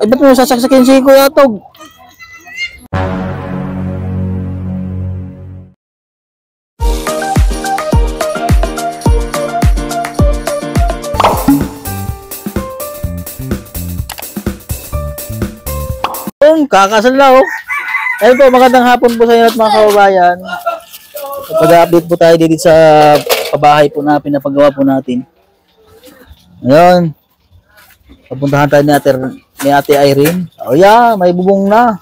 Ay, ba't mo sasaksakin si Kuya Tog? Kakasal na oh. Ayun po, magandang hapon po sa inyo at mga kababayan. Pag-update po tayo dito sa pabahay po na pinapagawa po natin. Ngayon, papuntahan tayo ni Ate Irene. Oh yeah, may bubong na.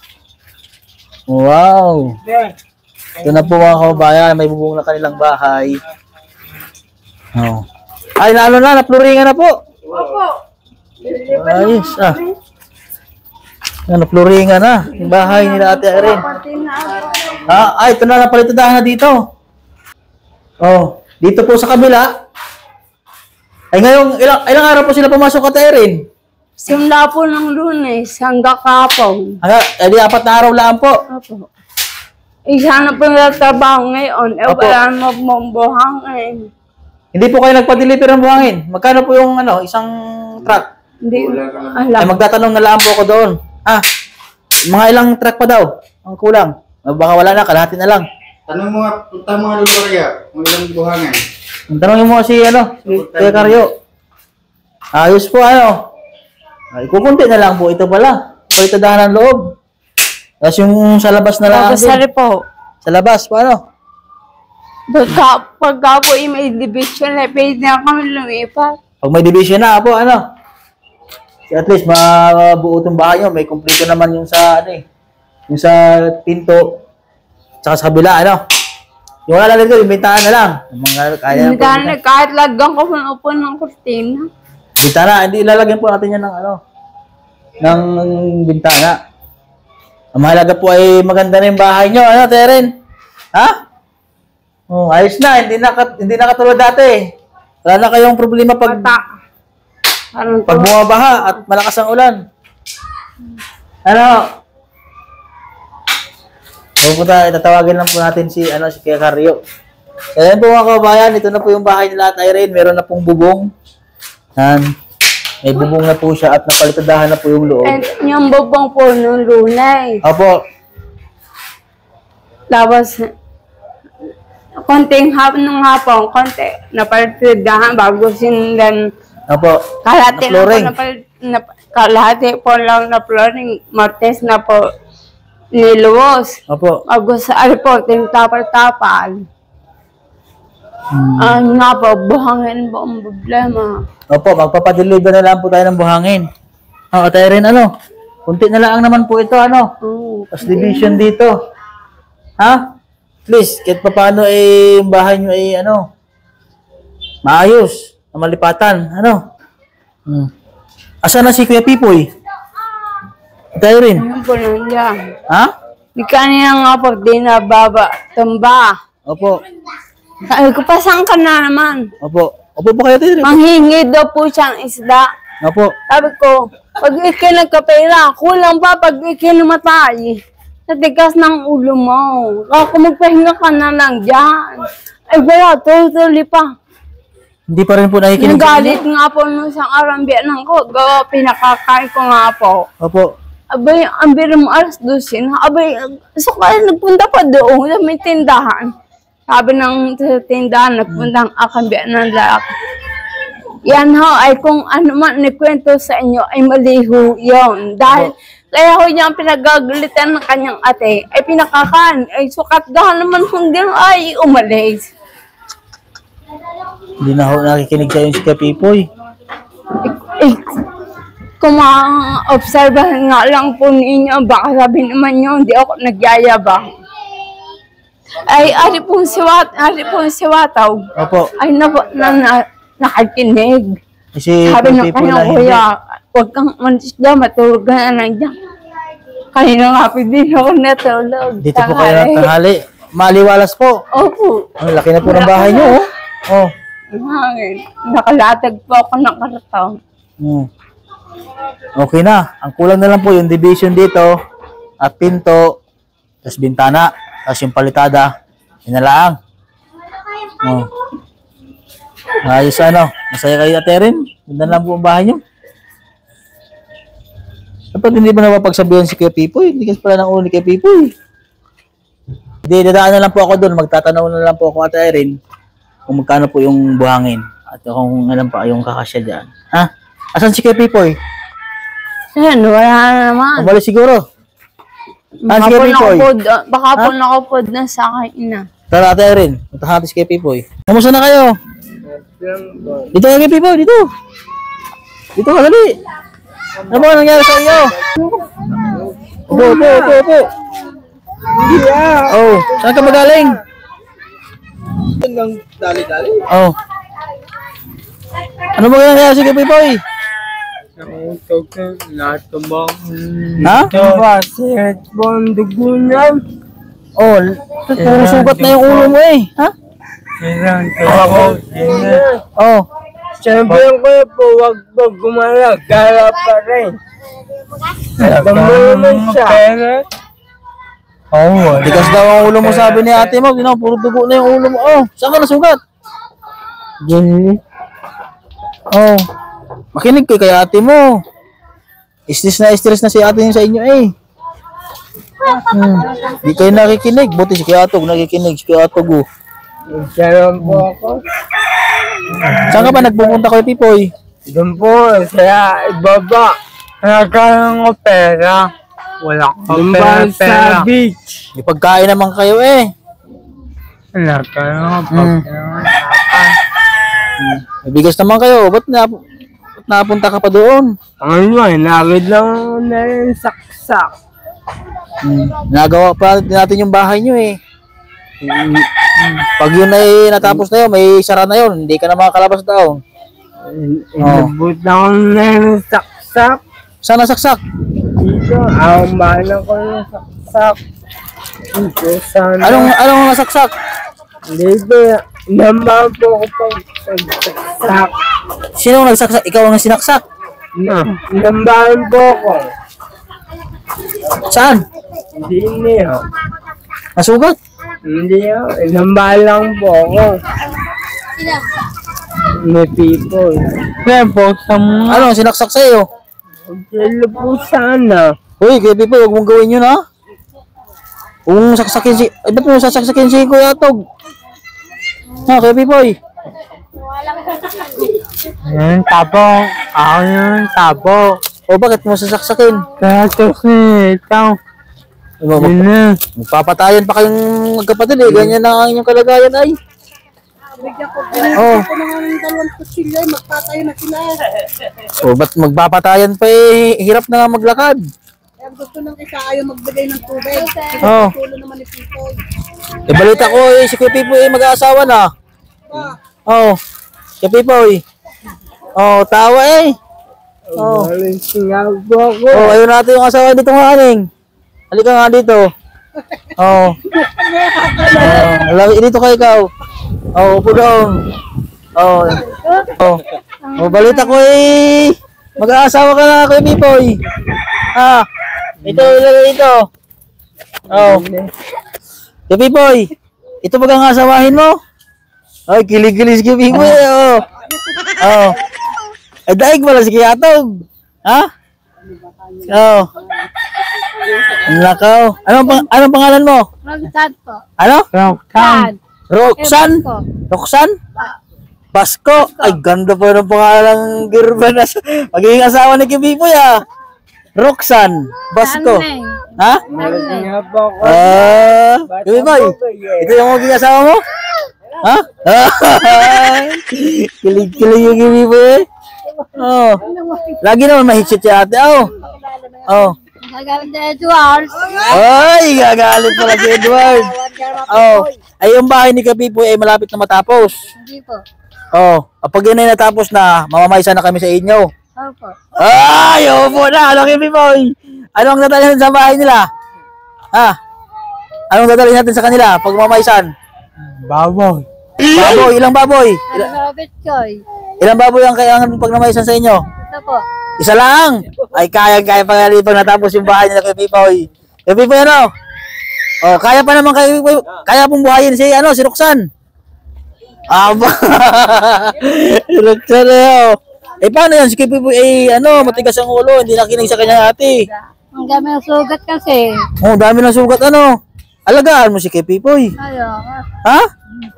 Wow. Ito na po mga kababayan, may bubong na kanilang bahay. Oh. Ay, na-floringan na po. Opo. Ayos ah. Na-floringan na yung bahay nila Ate Irene. Ay, ito na, napalitadahan na dito. Oh, dito po sa kabila. Ay, ngayong ilang araw po sila pumasok Ate Irene? Simula po ng Lunes hanggang kapon. Di 4 na araw lang po. Opo. Isa na po nagtatrabaho ngayon. Wala na magbuhangin. Hindi po kayo nagpa-deliver ng buhangin. Magkano po yung isang truck? Hindi Ay, alam. magtatanong na lang po ako doon. Mga ilang truck pa daw ang kulang. Baka wala na, kalahati na lang. Tanong punta mga lulurya, kung ilang buhangan. Tanongin mo si Kuya Karyo. Ayos po Ay, kukunti na lang po ito pala. Palitadahan ng loob. Tapos yung sa labas na lang. Sorry po. Sa labas, paano? Pagka po may division, pwede na kami lumipat. Pag may division na po, at least mabuo itong bahay nyo. May kumpleto naman yung sa, yung sa pinto. Tsaka sa kabila, Yung wala lang dito, yung bintahan na lang. Bintahan na, kahit lagyan ko po ng kurtina. Bintana, hindi ilalagyan po natin yan ng ng bintana. Ang mahalaga po ay maganda na yung bahay nyo, Teren? Ha? Oh, ayos na, hindi na katulad dati. Wala na kayong problema pag bumabaha at malakas ang ulan. Itatawagin lang po natin si Kuya Karyo. Ayan po mga kababayan, ito na po yung bahay nila at Irene. Meron na pong bubong. May bubong na po siya at napalitadahan na po yung loob. And yung bubong po nung Lunay. Opo. Tapos, konting nung hapon, konti, napalitadahan bago sindan. Opo. Kalahati Na flooring. kalahati po lang na flooring. Martes na po niluwas. Opo. Bago sa po, tapal-tapal. Nga po, buhangin po ang problema. Opo, magpapadeliver na lang po tayo ng buhangin. At Irene, kunti na lang naman po ito, Tapos division dito. At least, kahit pa paano yung bahay nyo maayos, na malipatan, Asa na si Kuya Pipoy? At Irene? Ayun po nandiyan. Di kanina nga po, di na baba, tumba. Opo. Sabi ko, pasang ka na naman. Opo. Opo po kayo, Irene? Manghingi daw po siyang isda. Opo. Sabi ko, pag ikinagkapera, kulang pa pag ikinamatay. Sa tigas ng ulo mo. Ako magpahinga ka na lang dyan. Ay wala, totally pa. Hindi pa rin po nakikinig. Nagalit nga po nung isang arambianan ko. Pinakakain ko nga po. Opo. Abay, ang biro mo alas 12 na. Abay, so kaya nagpunta pa doon sa may tindahan. Sabi ng tindahan, nagpunta ang akambian ng lalaki. Yan ay kung ano man nikwento sa inyo ay maliho yun. Dahil, kaya ho niya pinagagalitan ng kanyang ate, ay pinakakan, ay sukat dahan naman kung din ay umalis. Hindi na ako nakikinig sa'yo si Kuya Pipoy. Kung ma-obserbahan nga lang po ninyo, baka sabi naman nyo, hindi ako nagyayabang. Ay, ari pong siwataw. Opo. Ay, nakikinig. Kasi Sabi ng Pipoy kanyang na hindi. kuya, huwag kang manis dyan, matulog ka na lang dyan. Kanina nga, hindi ako natulog. Dito po kayo ng tanghali. Maliwalas po. Opo. Ang laki na po ng bahay niyo, Oh. Hangin. Nakalatag po ako ng karton. Okay na. Ang kulang na lang po yung division dito at pinto, tapos bintana, tapos yung palitada. Yun na lang. Ayos Masaya kayo Ate Rin? Ganda lang po ang bahay niyo. Dapat hindi ba napapagsabihan si Kuya Pipoy? Hindi kasi pala ng ulo ni Kuya Pipoy. Hindi, dadaan na lang po ako doon. Magtatanong na lang po ako Ate Irene kung magkano po yung buhangin. At kung alam pa yung kakasya dyan. Ha? Asan si Kuya Pipoy? Ayan, wala na naman. Umalis siguro. Ah, si Kuya Pipoy. Baka po nakapod na sa akin na. Tara Ate Irene, punta natin si Kuya Pipoy. Kamusta na kayo? Dito Kuya Pipoy, dito. Dito ka, dali. Ano ba nangyari sa iyo? Upo. Oh, saan ka magaling? Dali-dali. Oh. Ano ba nangyari sa Kuya Pipoy? Ha? Oh, puro sugat na yung ulo mo eh. Ha? Oh. Siyempre ko po, wag po gumalag, gala pa rin. Naman siya. Tigas daw ang ulo mo sabi ni ate mo. Puro dugo na yung ulo mo. Oh, saan ka nasugat? Oh. Makinig kay ate mo. Stress na si ate yung sa inyo eh. Di kayo nakikinig. Buti si Kiatog nakikinig. Si Kiatog oh. Siyempre po ako. Saan ka ba nagpupunta kay Pipoy? Doon po, kaya ibaba. Nagkaroon ko pera. Wala akong pera. Sa beach. May pagkain naman kayo eh. Nagkaroon ko pera. May bigas naman kayo. Ba't napunta ka pa doon? Ano ba, nagid lang na yung saksak. Nagawa pa natin yung bahay nyo eh. Pag yun ay natapos na yun, may sara na yun. Hindi ka na makakalabas daw. Inabot ako na yung saksak. Saan nasaksak? Dito, ang bahala ko ng saksak. Dito, sana. Anong nasaksak? Dito, naman po ako pag-saksak. Sino nagsaksak? Ikaw ang sinaksak? Nambahan po ako. Saan? Hindi niya. Nasugat? Hindi niya. Nambahan lang po ako. May people. Kaya po, sa mga... Ano sinaksak sa'yo? Sila po sana. Uy, kaya Pipoy, huwag mong gawin yun ha. Huwag mong saksakin si... Ay, ba't mo sasaksakin si Kuya Tog? Ha, kaya Pipoy? Yan, tapo. Ako yun, tapo. O bakit mo sasaksakin? Kaya ito ito. Yun na. Magpapatayan pa kayong magkapatid eh. Ganyan na ang inyong kalagayan ay. Oh. Magpatayo na sila. O ba't magpapatayan pa eh? Hirap na nga maglakad. Kaya gusto nang isa ayaw magbigay ng tubig. Oh. Tulo naman ni Pipoy. Eh balita ko eh, si Kuya Pipoy eh mag-aasawa na. Oh. Kuya Pipoy. Oh, tawa eh. Oh. Singaw ako. Oh, ayun natin yung asawa dito nga aning. Halika nga dito. Oh. Dito ka ikaw. Oh, upo doon. Oh. Oh. Oh, balita ko eh. Mag-aasawa ka na Kuya Pipoy. Ah. Ito, ilagay ito. Oh. Kuya Pipoy. Ito ba ang asawahin mo? Ay, kilig-kilig si Kuya Pipoy. Oh. Oh. Ay, daig pala si Kiatog. Ha? Oh. Ang lakaw. Anong pangalan mo? Roxanne po. Ano? Roxanne. Roxanne? Roxanne? Basko. Ay, ganda pa ng pangalan ng girlfriend. Magiging asawa ni Kibipoy ah. Roxanne. Basko. Ha? Singaw po ako. Kibipoy. Ito yung magiging asawa mo? Ha? Kilig-kilig yung Kibipoy eh. Oh. Lagi naman mahitsit si ate. Oh. Oh. Nagalit na Edward. Ay, gagalit pala si Edward. Oh. Ay, yung bahay ni Kapipoy ay malapit na matapos. Hindi po. Oh. Kapag yun ay natapos na, mamamaysa na kami sa inyo. Opo. Ay, upo na. Ano Kapipoy? Anong dadalhin natin sa bahay nila? Ha? Anong dadalhin natin sa kanila pag mamaysan? Baboy. Baboy, ilang baboy? Robert Koy. Ilang baboy ang kailangan pag namaysan sa inyo? Ito po. Isa lang. Ay, kaya pa nga pag natapos yung bahay nila kay Pipoy. Kay Pipoy, ano? Oh, kaya pa naman kay Pipoy. Kaya pong buhayin si, si Roxanne. Aba. Si Roxanne, Eh, paano yan? Si Pipoy, matigas ang ulo. Hindi nakinig sa kanya ate. Ang dami ng sugat kasi. Oh, dami ng sugat, Alagaan mo si Pipoy. Ayaw. Ha?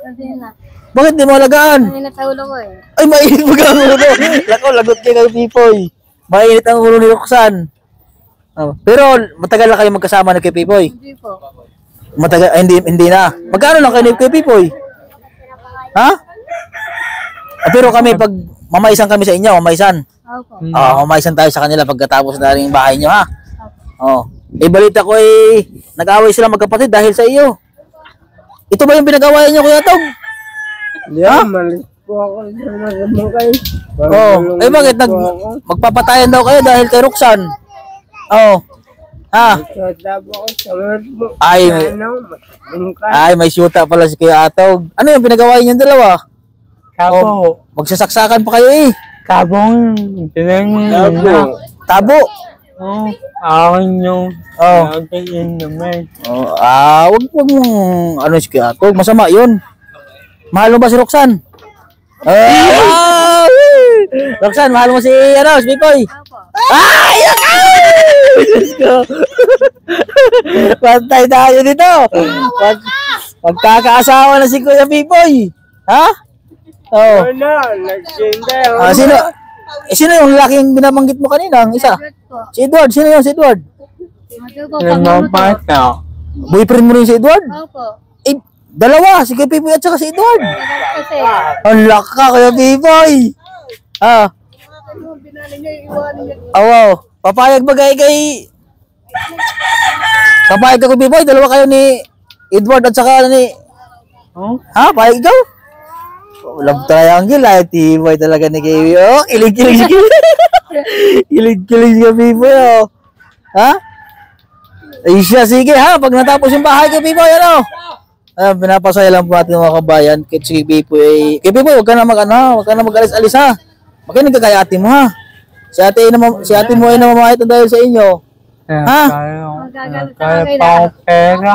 Kasi na. Bakit di mo alagaan? Mainit sa ulo ko eh. Ay, mainit mo ka ang ulo. Lako, lagot kayo kay Pipoy. Mainit ang ulo ni Roxanne. Pero matagal na kayo magkasama ni kay Pipoy. Hindi po. Matagal, hindi na. Magkano lang kayo ni kay Pipoy? Ha? Pero kami, pag mamaisan kami sa inyo, mamaisan. Opo. Mamaisan tayo sa kanila pagkatapos na rin yung bahay nyo, ha? Balita ko nag-away sila magkapatid dahil sa iyo. Ito ba yung pinag-awayan nyo, Kuya Tog? Yeah, malis po ako sa mga kayo. Bakit magpapatayan daw kayo dahil kay Roxanne? May syuta pala si Kuya Atog. Ano yung pinag-awayan niyong dalawa? Kabo. Magsasaksakan pa kayo Kabong. Tabo. Akin yung nagkain naman. Wag mong si Kuya Atog. Masama yun. Mahal mo ba si Roxanne? Roxanne, mahal mo si Pipoy? Ay! Diyos ko. Pantay tayo dito. Magkakaasawa na si Kuya Pipoy. Ha? Sino yung laking binabanggit mo kanina? Ang isa? Si Edward. Sino yung si Edward? Boyfriend mo rin si Edward? Opo. Dalawa, si Kuya Pipoy at saka si Edward. Kasi. Ang laka, Kuya Pipoy. Papayag ba kay Papayag ka, Kuya Pipoy? Dalawa kayo ni Edward at saka ni... Payag ikaw? Love triangle, Pipoy talaga ni Kiwi. Kilig-kilig si Kiwi. Kilig-kilig si Kuya Pipoy, sige pag natapos yung bahay Kuya Pipoy, pinapasaya lang po natin mga kabayan. Si Pipoy, huwag ka na mag-alis-alis, ha. Makinig ka kay ate mo, ha. Si ate mo ay namamahit na dahil sa inyo. Ha? Magagalit sa Kaya akin. pa ako pera.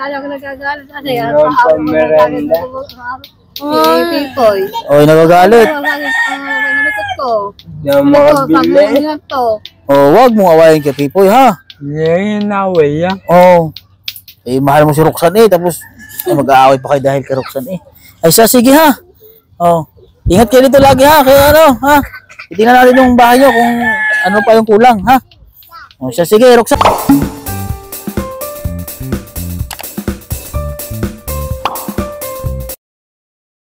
Ayaw ko nagagalit kasi. Pipoy. Nagagalit. Nalikot ko. Yung mga bili. Wag mong awayin kay Pipoy, ha. Yan yung away yan. Mahal mo si Roxanne, tapos mag-aaway pa kayo dahil kay Roxanne, sige, ha. Ingat kayo dito lagi, ha. Kaya ha. Itingnan natin yung bahay nyo kung ano pa yung kulang, ha. Sige, Roxanne.